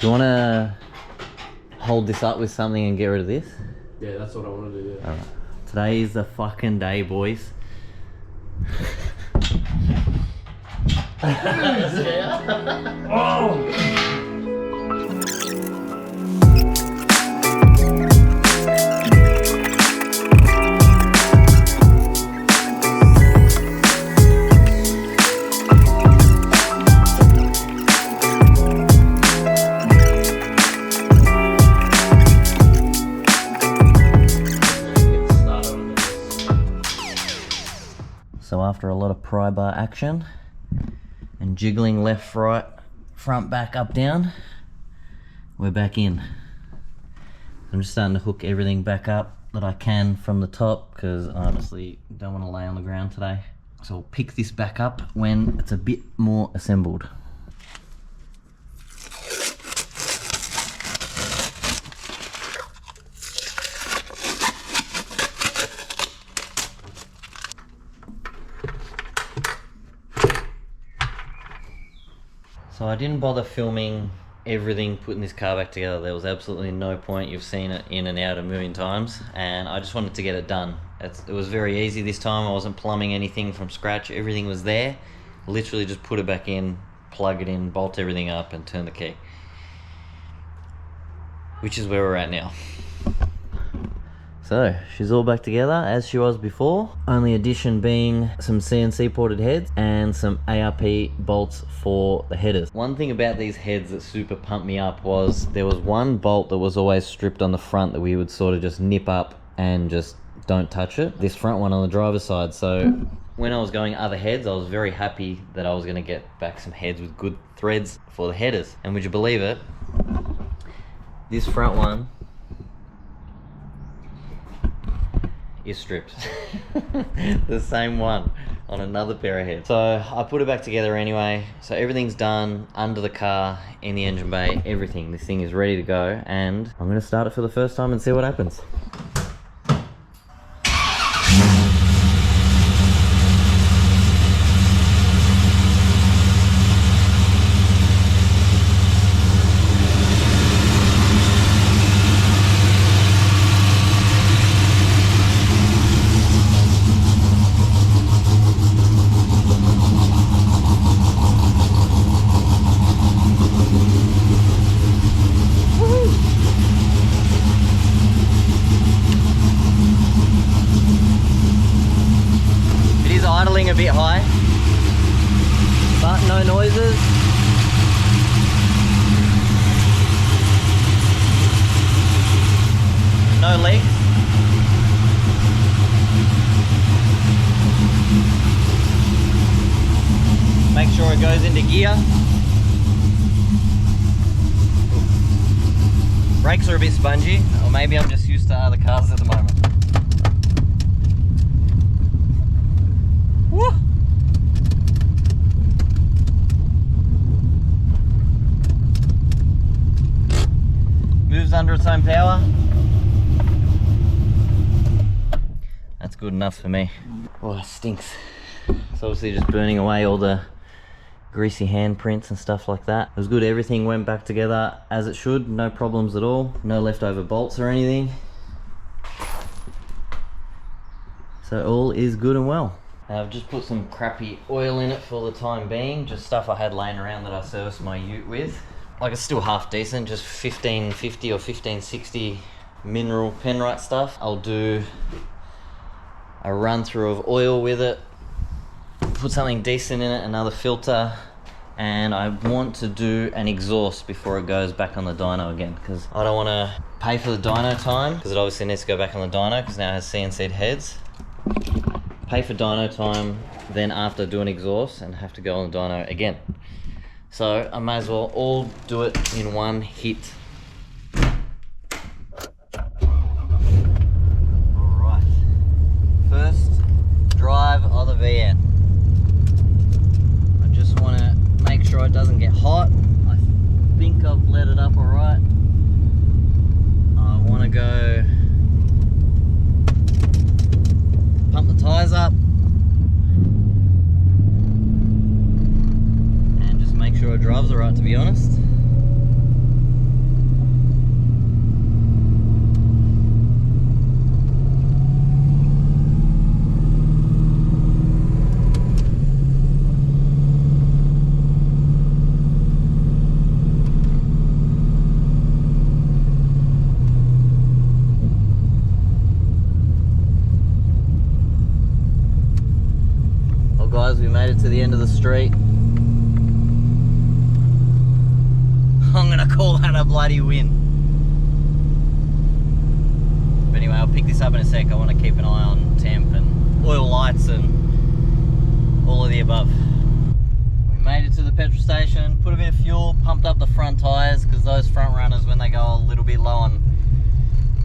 Do you want to hold this up with something and get rid of this? Yeah, that's what I want to do, yeah. Alright. Today is the fucking day, boys. Oh! So after a lot of pry bar action and jiggling left, right, front, back, up, down, we're back in. I'm just starting to hook everything back up that I can from the top because I honestly don't want to lay on the ground today. So I'll pick this back up when it's a bit more assembled. So I didn't bother filming everything putting this car back together. There was absolutely no point. You've seen it in and out a million times, and I just wanted to get it done. It was very easy this time. I wasn't plumbing anything from scratch. Everything was there. Literally just put it back in, plug it in, bolt everything up, and turn the key. Which is where we're at now. So, she's all back together as she was before. Only addition being some CNC ported heads and some ARP bolts for the headers. One thing about these heads that super pumped me up was there was one bolt that was always stripped on the front that we would sort of just nip up and just don't touch it. This front one on the driver's side. So when I was going other heads, I was very happy that I was gonna get back some heads with good threads for the headers. And would you believe it? This front one is stripped. The same one on another pair of heads. So I put it back together anyway. So everything's done under the car, in the engine bay, everything. This thing is ready to go, and I'm gonna start it for the first time and see what happens. A bit high, but no noises. No leaks. Make sure it goes into gear. Brakes are a bit spongy, or maybe I'm just used to other cars at the moment. Woo! Moves under its own power. That's good enough for me. Oh, it stinks. It's obviously just burning away all the greasy handprints and stuff like that. It was good, everything went back together as it should, no problems at all. No leftover bolts or anything. So all is good and well. I've just put some crappy oil in it for the time being, just stuff I had laying around that I serviced my ute with. Like, it's still half decent, just 1550 or 1560 mineral Penrite stuff. I'll do a run through of oil with it, put something decent in it, another filter, and I want to do an exhaust before it goes back on the dyno again, because I don't want to pay for the dyno time, because it obviously needs to go back on the dyno because now it has CNC'd heads. Pay for dyno time, then after do an exhaust and have to go on the dyno again. So I may as well all do it in one hit. Alright, first drive of the VN. I just want to make sure it doesn't get hot. I think I've let it up alright. I want to go pump the tyres up and just make sure it drives alright, to be honest. to the end of the street. I'm gonna call that a bloody win. But anyway, I'll pick this up in a sec. I want to keep an eye on temp and oil lights and all of the above. We made it to the petrol station, put a bit of fuel, pumped up the front tyres, because those front runners, when they go a little bit low on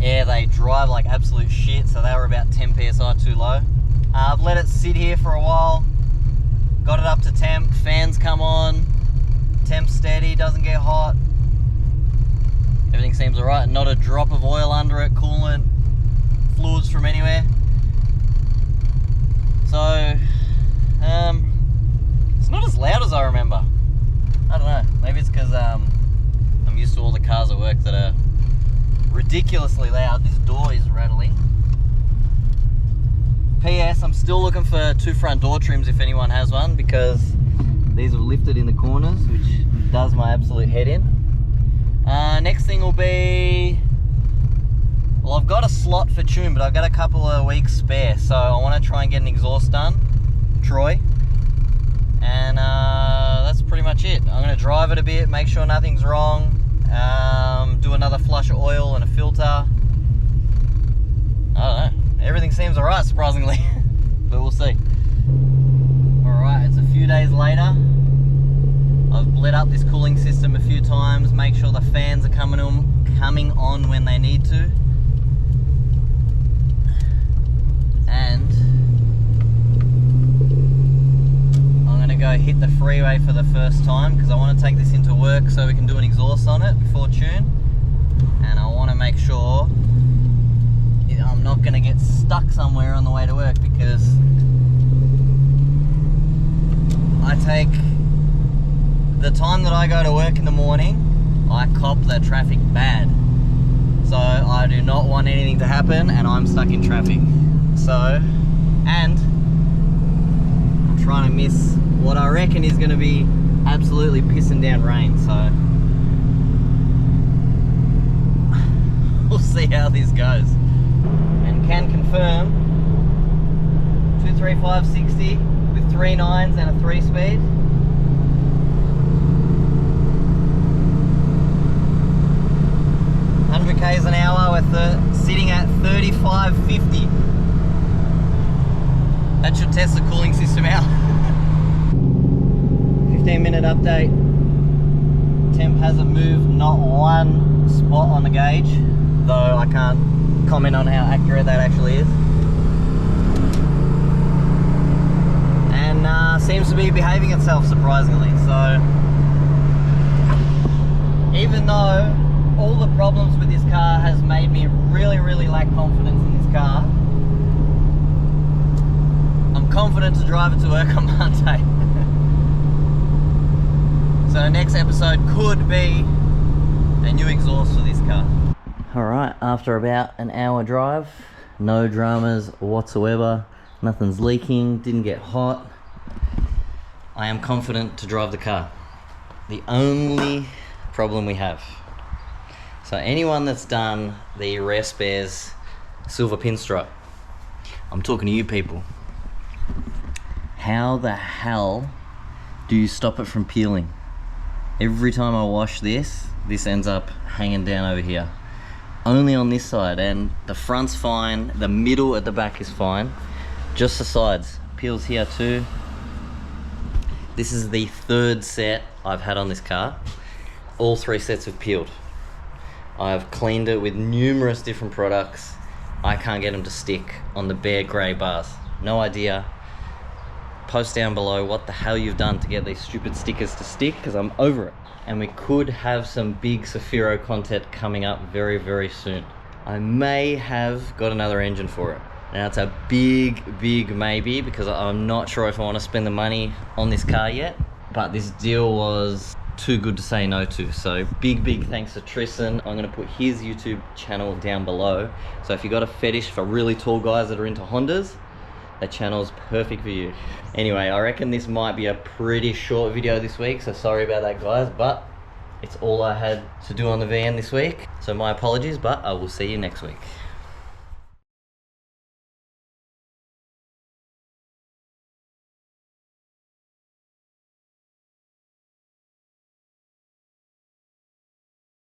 air, they drive like absolute shit, so they were about 10 psi too low. I've let it sit here for a while, got it up to temp, fans come on, temp steady, doesn't get hot. Everything seems alright, not a drop of oil under it, coolant, fluids from anywhere. So, it's not as loud as I remember. I don't know, maybe it's because I'm used to all the cars at work that are ridiculously loud. This door is rattling. PS, I'm still looking for 2 front door trims if anyone has one, because these have lifted in the corners, which does my absolute head in. Next thing will be, well, I've got a slot for tune, but I've got a couple of weeks spare, so I want to try and get an exhaust done, Troy, and that's pretty much it. I'm going to drive it a bit, make sure nothing's wrong, do another flush of oil and a filter. I don't know, everything seems alright surprisingly, but we'll see. Alright, it's a few days later. I've bled up this cooling system a few times, make sure the fans are coming on when they need to. And I'm gonna go hit the freeway for the first time, because I want to take this into work so we can do an exhaust on it before tune. And I want to make sure I'm not gonna get stuck somewhere on the way to work, because I take the time that I go to work in the morning, I cop the traffic bad. So I do not want anything to happen and I'm stuck in traffic. So, and I'm trying to miss what I reckon is going to be absolutely pissing down rain. So we'll see how this goes. And can confirm 235 60 with 3 9s and a 3-speed. 100 k's an hour with sitting at 35.50. That should test the cooling system out. 15-minute update. Temp hasn't moved not one spot on the gauge, though I can't comment on how accurate that actually is. And seems to be behaving itself surprisingly. So even though all the problems with this car has made me really lack confidence in this car, I'm confident to drive it to work on Monday. So next episode could be a new exhaust for this car. Alright, after about an hour drive, no dramas whatsoever, nothing's leaking, didn't get hot. I am confident to drive the car. The only problem we have, so anyone that's done the Rare Spares silver pinstripe, I'm talking to you people. How the hell do you stop it from peeling? Every time I wash this ends up hanging down over here. Only on this side, and the front's fine, the middle at the back is fine, just the sides. Peels here too. This is the 3rd set I've had on this car. All 3 sets have peeled. I've cleaned it with numerous different products. I can't get them to stick on the bare grey bars. No idea. Post down below what the hell you've done to get these stupid stickers to stick, because I'm over it. And we could have some big Saphiro content coming up very soon. I may have got another engine for it. Now it's a big maybe, because I'm not sure if I want to spend the money on this car yet, but this deal was too good to say no to. So big thanks to Tristan. I'm going to put his YouTube channel down below, so if you got a fetish for really tall guys that are into Hondas, that channel's perfect for you. Anyway, I reckon this might be a pretty short video this week, so sorry about that guys, but it's all I had to do on the van this week, so my apologies, but I will see you next week.